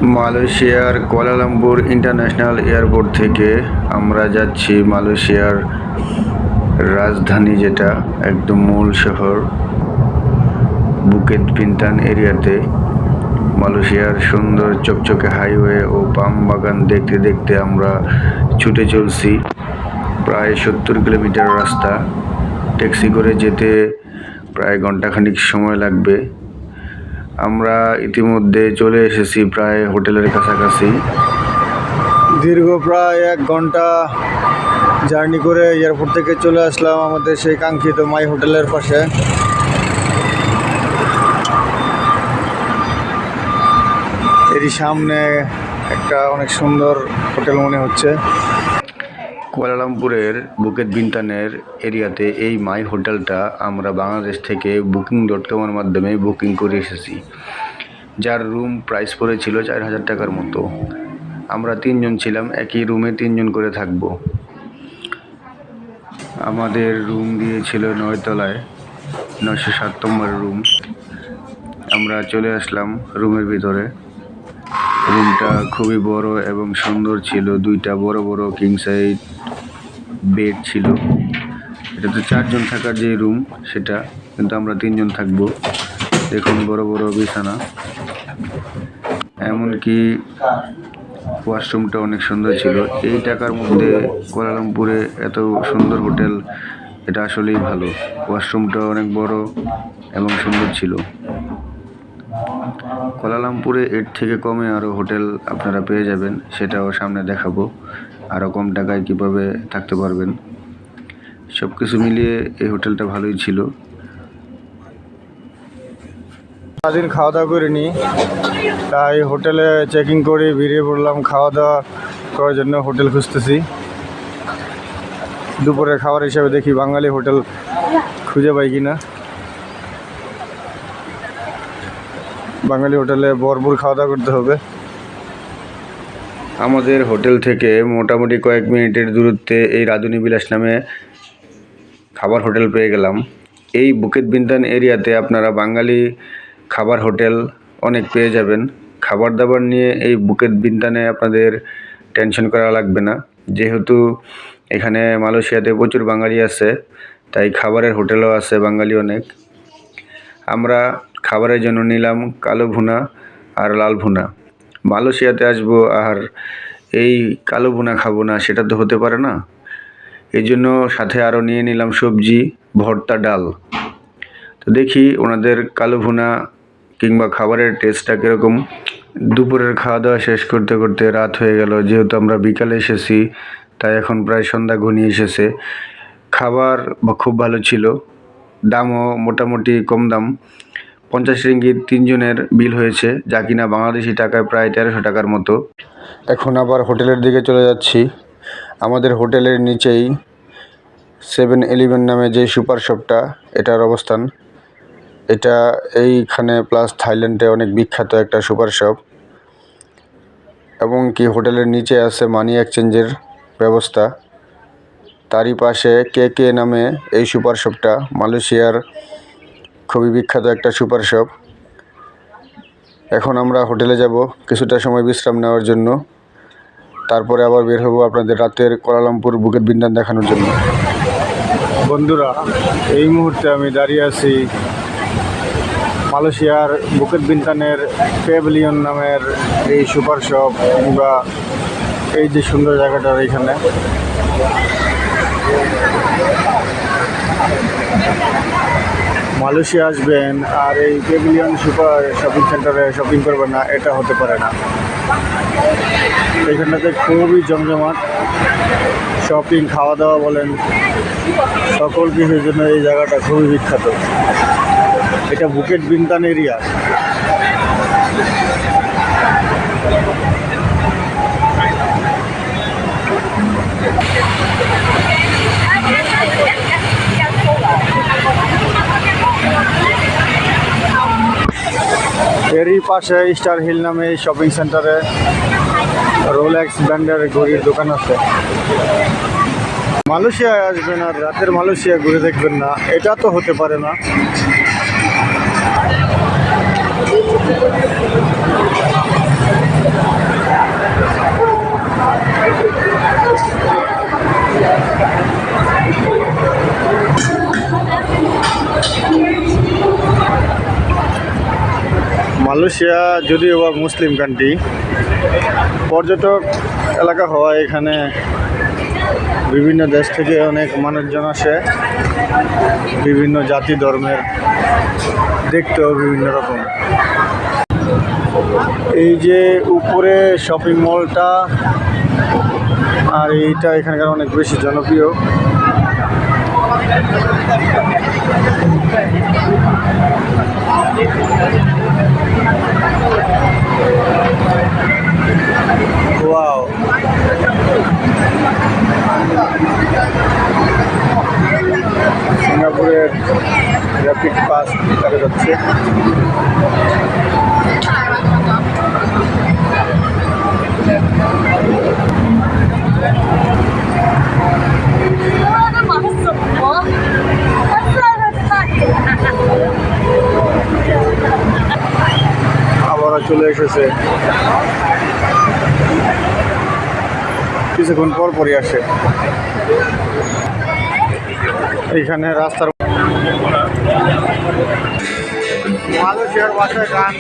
মালয়েশিয়ার Kuala Lumpur international airport থেকে আমরা যাচ্ছি মালয়েশিয়ার রাজধানী, যেটা একদম মূল শহর বুকেত বিন্তান এরিয়াতে। মালয়েশিয়ার সুন্দর চকচকে হাইওয়ে ও পাম বাগান দেখতে দেখতে আমরা ছুটে চলছি। প্রায় 70 কিলোমিটার রাস্তা, ট্যাক্সি করে যেতে প্রায় ঘন্টাখানিক সময় লাগবে। আমরা ইতিমধ্যে চলে এসেছি প্রায় হোটেলের কাছাকাছি। দীর্ঘ প্রায় 1 ঘন্টা জার্নি করে এয়ারপোর্ট থেকে চলে আসলাম আমাদের সেই কাঙ্ক্ষিত মাই হোটেলের পাশে। এরই সামনে একটা অনেক সুন্দর হোটেল মনে হচ্ছে। কুয়ালালামপুরের বুকেত বিন্তানের এরিয়াতে এই মাই হোটেলটা আমরা বাংলাদেশ থেকে booking.com-এর মাধ্যমে বুকিং করে এসেছি, যার রুম প্রাইস পড়েছিল 4,000 টাকার মতো। আমরা 3 জন ছিলাম, একই রুমে 3 জন করে থাকব। আমাদের রুম দিয়েছিল 9 তলায়, 907 নম্বর রুম। আমরা চলে আসলাম রুমের ভিতরে। রুমটা খুবই বড় এবং সুন্দর ছিল। 2টা বড় বড় কিং সাইজ বেড ছিল। এটা তো 4 জন থাকার যে রুম সেটা, কিন্তু আমরা 3 জন থাকবো। দেখুন বড় বড় বিছানা, এমনকি ওয়াশরুমটা অনেক সুন্দর ছিল। এই টাকার মধ্যে কুয়ালালামপুরে এত সুন্দর হোটেল, এটা আসলেই ভালো। ওয়াশরুমটা অনেক বড় এবং সুন্দর ছিল। কুয়ালালামপুরে এর থেকে কমে আরও হোটেল আপনারা পেয়ে যাবেন, সেটাও সামনে দেখাবো। আরও কম টাকায় কীভাবে থাকতে পারবেন। সব কিছু মিলিয়ে এই হোটেলটা ভালোই ছিল। সারাদিন খাওয়া দাওয়া করিনি, তাই হোটেলে চেকিং করে বেরিয়ে পড়লাম খাওয়া দাওয়া করার জন্য। হোটেল খুঁজতেছি দুপুরের খাবার হিসাবে, দেখি বাঙালি হোটেল খুঁজে পাই কিনা। বাঙালি হোটেলে ভরপুর খাওয়া দাওয়া করতে হবে। আমাদের হোটেল থেকে মোটামুটি কয়েক মিনিটের দূরত্বে এই রাধুনী বিলাস নামে খাবার হোটেল পেয়ে গেলাম। এই বুকেত বিন্তান এরিয়াতে আপনারা বাঙালি খাবার হোটেল অনেক পেয়ে যাবেন। খাবার দাবার নিয়ে এই বুকেত বিন্তানে আপনাদের টেনশন করা লাগবে না, যেহেতু এখানে মালয়েশিয়াতে প্রচুর বাঙালি আছে, তাই খাবারের হোটেলও আছে বাঙালি অনেক। আমরা খাবারের জন্য নিলাম কালো ভুনা আর লাল ভুনা। মালয়েশিয়াতে আসবো আর এই কালো ভুনা খাবো না, সেটা তো হতে পারে না। এই জন্য সাথে আরও নিয়ে নিলাম সবজি, ভর্তা, ডাল। তো দেখি ওনাদের কালো ভুনা কিংবা খাবারের টেস্টটা কীরকম। দুপুরের খাওয়া দাওয়া শেষ করতে করতে রাত হয়ে গেল। যেহেতু আমরা বিকালে এসেছি, তাই এখন প্রায় সন্ধ্যা ঘনিয়ে এসেছে। খাবার খুব ভালো ছিল, দামও মোটামুটি কম দাম। 50 রিঙ্গিত 3 জনের বিল হয়েছে, যা কিনা বাংলাদেশি টাকায় প্রায় 1300 টাকার মতো। এখন আবার হোটেলের দিকে চলে যাচ্ছি। আমাদের হোটেলের নিচেই 7-Eleven নামে যে সুপার শপটা, এটার অবস্থান। এটা এইখানে প্লাস থাইল্যান্ডে অনেক বিখ্যাত একটা সুপার শপ, এবং কি হোটেলের নিচে আছে মানি এক্সচেঞ্জের ব্যবস্থা। তারই পাশে কে নামে এই সুপার শপটা, মালয়েশিয়ার খুবই বিখ্যাত একটা সুপার শপ। এখন আমরা হোটেলে যাব কিছুটা সময় বিশ্রাম নেওয়ার জন্য, তারপরে আবার বের হব আপনাদের রাতের কুয়ালালামপুর বুকেত বিন্তান দেখানোর জন্য। বন্ধুরা, এই মুহূর্তে আমি দাঁড়িয়ে আছি মালয়েশিয়ার বুকেত বিন্তানের প্যাভিলিয়ন নামের এই সুপার শপ, কিংবা এই যে সুন্দর জায়গাটার এইখানে। মালয়েশিয়া আসবেন আর এই প্যাভিলিয়ন সুপার শপিং সেন্টারে শপিং করবেন না, এটা হতে পারে না। এখানটাতে খুবই জমজমাট, শপিং, খাওয়া দাওয়া বলেন, সকল কিছুর জন্য এই জায়গাটা খুবই বিখ্যাত। এটা বুকেত বিন্তান এরিয়া। এরই পাশে স্টার হিল নামে শপিং সেন্টারে রোলেক্স ব্র্যান্ডের ঘড়ির দোকান আছে। মালয়েশিয়ায় আসবেন আর রাতের মালয়েশিয়া ঘুরে দেখবেন না, এটা তো হতে পারে না। মালয়েশিয়া যদিও বা মুসলিম কান্ট্রি, পর্যটক এলাকা হওয়ায় এখানে বিভিন্ন দেশ থেকে অনেক মানুষজন আসে, বিভিন্ন জাতি ধর্মের, দেখতেও বিভিন্ন রকম। এই যে উপরে শপিং মলটা, আর এইটা এখানকার অনেক বেশি জনপ্রিয়। ওয়াও, সিঙ্গাপুরের র্যাপিড পাস দেখা যাচ্ছে। আবারও চলে এসেছে, কিছুক্ষণ পর পরই আসে। এইখানে রাস্তার মালয়েশিয়ার ভাষায় গান